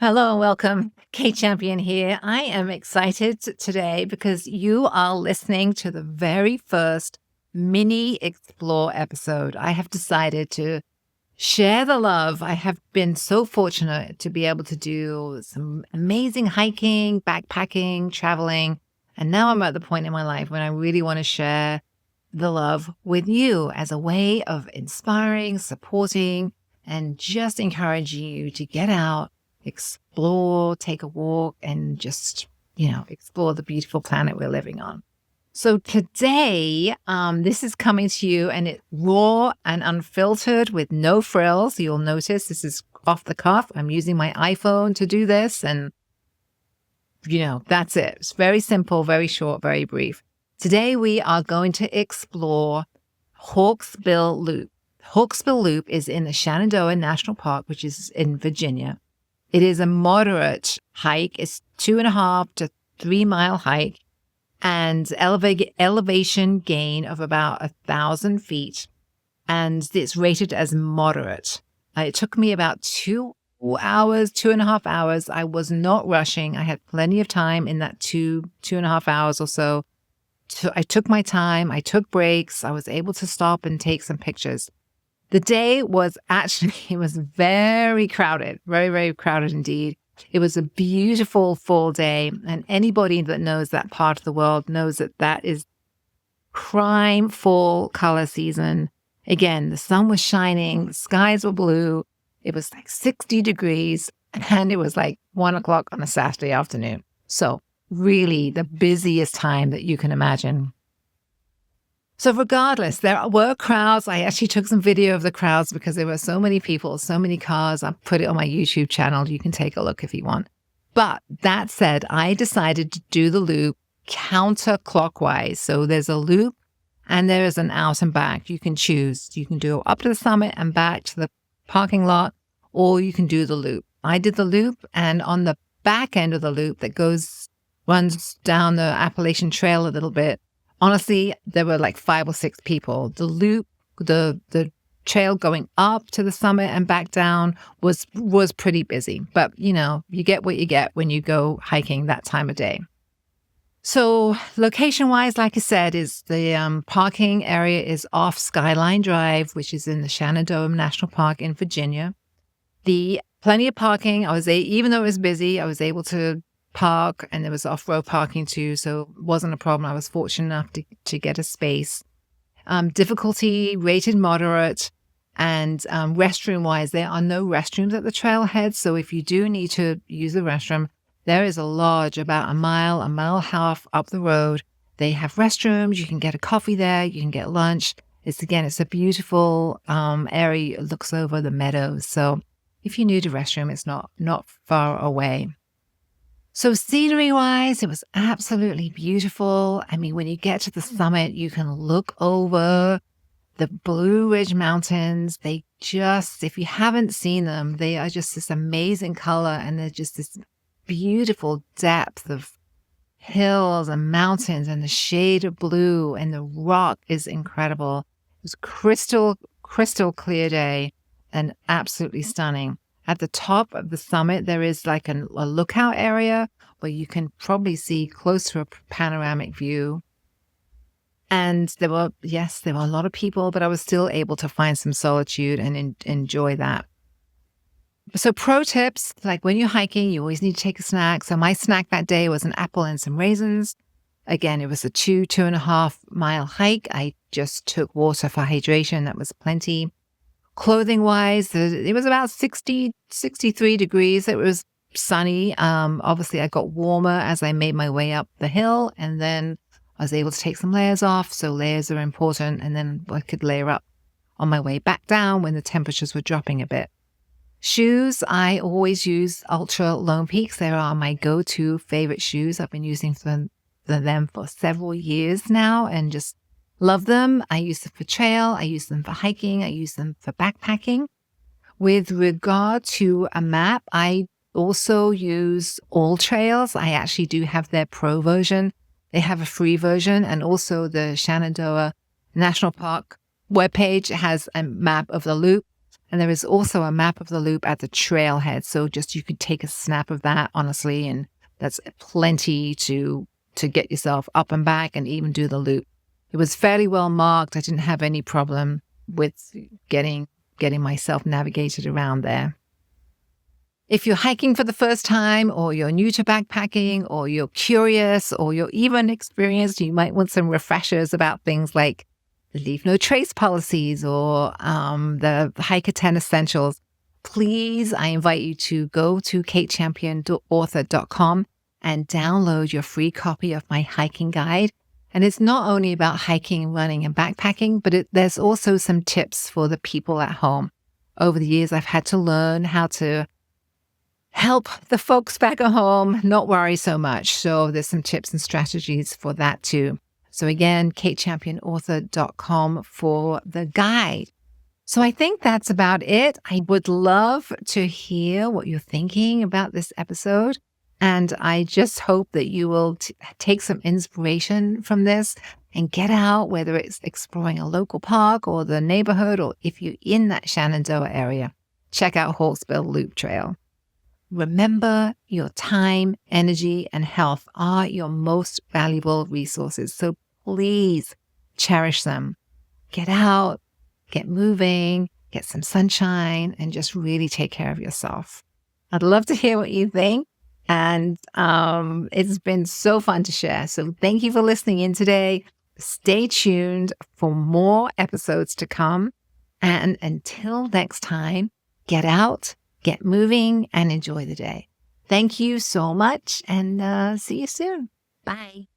Hello and welcome. Kate Champion here. I am excited today because you are listening to the very first mini explore episode. I have decided to share the love. I have been so fortunate to be able to do some amazing hiking, backpacking, traveling. And now I'm at the point in my life when I really want to share the love with you as a way of inspiring, supporting, and just encouraging you to get out, explore, take a walk, and just, explore the beautiful planet we're living on. So today, this is coming to you and it's raw and unfiltered with no frills. You'll notice this is off the cuff. I'm using my iPhone to do this. And, that's it. It's very simple, very short, very brief. Today, we are going to explore Hawksbill Loop. Hawksbill Loop is in the Shenandoah National Park, which is in Virginia. It is a moderate hike. It's 2.5 to 3 mile hike and elevation gain of about 1,000 feet. And it's rated as moderate. It took me about 2.5 hours. I was not rushing. I had plenty of time in that 2.5 hours or so. I took my time. I took breaks. I was able to stop and take some pictures. The day was it was very crowded, very, very crowded indeed. It was a beautiful fall day. And anybody that knows that part of the world knows that that is prime fall color season. Again, the sun was shining, the skies were blue. It was like 60 degrees and it was like 1 o'clock on a Saturday afternoon. So really the busiest time that you can imagine. So regardless, there were crowds. I actually took some video of the crowds because there were so many people, so many cars. I put it on my YouTube channel. You can take a look if you want. But that said, I decided to do the loop counterclockwise. So there's a loop and there is an out and back. You can choose. You can do up to the summit and back to the parking lot, or you can do the loop. I did the loop, and on the back end of the loop that runs down the Appalachian Trail a little bit, honestly, there were like 5 or 6 people. The loop, the trail going up to the summit and back down was pretty busy. But, you get what you get when you go hiking that time of day. So location-wise, like I said, is the parking area is off Skyline Drive, which is in the Shenandoah National Park in Virginia. Plenty of parking. Even though it was busy, I was able to park, and there was off-road parking too, so it wasn't a problem. I was fortunate enough to get a space. Difficulty rated moderate, and restroom-wise, there are no restrooms at the trailhead, so if you do need to use the restroom, there is a lodge about a mile and a half up the road. They have restrooms. You can get a coffee there. You can get lunch. It's a beautiful area. It looks over the meadows, so if you need a restroom, it's not far away. So scenery-wise, it was absolutely beautiful. I mean, when you get to the summit, you can look over the Blue Ridge Mountains. If you haven't seen them, they are just this amazing color, and they're just this beautiful depth of hills and mountains and the shade of blue, and the rock is incredible. It was crystal clear day and absolutely stunning. At the top of the summit, there is like a lookout area where you can probably see close to a panoramic view. And there were a lot of people, but I was still able to find some solitude and enjoy that. So pro tips, like when you're hiking, you always need to take a snack. So my snack that day was an apple and some raisins. Again, it was a 2.5 mile hike. I just took water for hydration. That was plenty. Clothing wise, it was about 63 degrees. It was sunny. Obviously I got warmer as I made my way up the hill, and then I was able to take some layers off. So layers are important. And then I could layer up on my way back down when the temperatures were dropping a bit. Shoes, I always use Ultra Lone Peaks. They are my go-to favorite shoes. I've been using them for several years now and just love them. I use them for trail. I use them for hiking. I use them for backpacking. With regard to a map, I also use All Trails. I actually do have their pro version. They have a free version, and also the Shenandoah National Park webpage has a map of the loop. And there is also a map of the loop at the trailhead. So just you could take a snap of that, honestly, and that's plenty to get yourself up and back and even do the loop. It was fairly well marked. I didn't have any problem with getting myself navigated around there. If you're hiking for the first time, or you're new to backpacking, or you're curious, or you're even experienced, you might want some refreshers about things like the Leave No Trace policies or the Hiker 10 Essentials. Please, I invite you to go to katechampionauthor.com and download your free copy of my hiking guide. And it's not only about hiking, running, and backpacking, but there's also some tips for the people at home. Over the years, I've had to learn how to help the folks back at home not worry so much. So there's some tips and strategies for that too. So again, katechampionauthor.com for the guide. So I think that's about it. I would love to hear what you're thinking about this episode. And I just hope that you will take some inspiration from this and get out, whether it's exploring a local park or the neighborhood, or if you're in that Shenandoah area, check out Hawksbill Loop Trail. Remember, your time, energy, and health are your most valuable resources. So please cherish them. Get out, get moving, get some sunshine, and just really take care of yourself. I'd love to hear what you think. And it's been so fun to share. So thank you for listening in today. Stay tuned for more episodes to come. And until next time, get out, get moving, and enjoy the day. Thank you so much, and see you soon. Bye.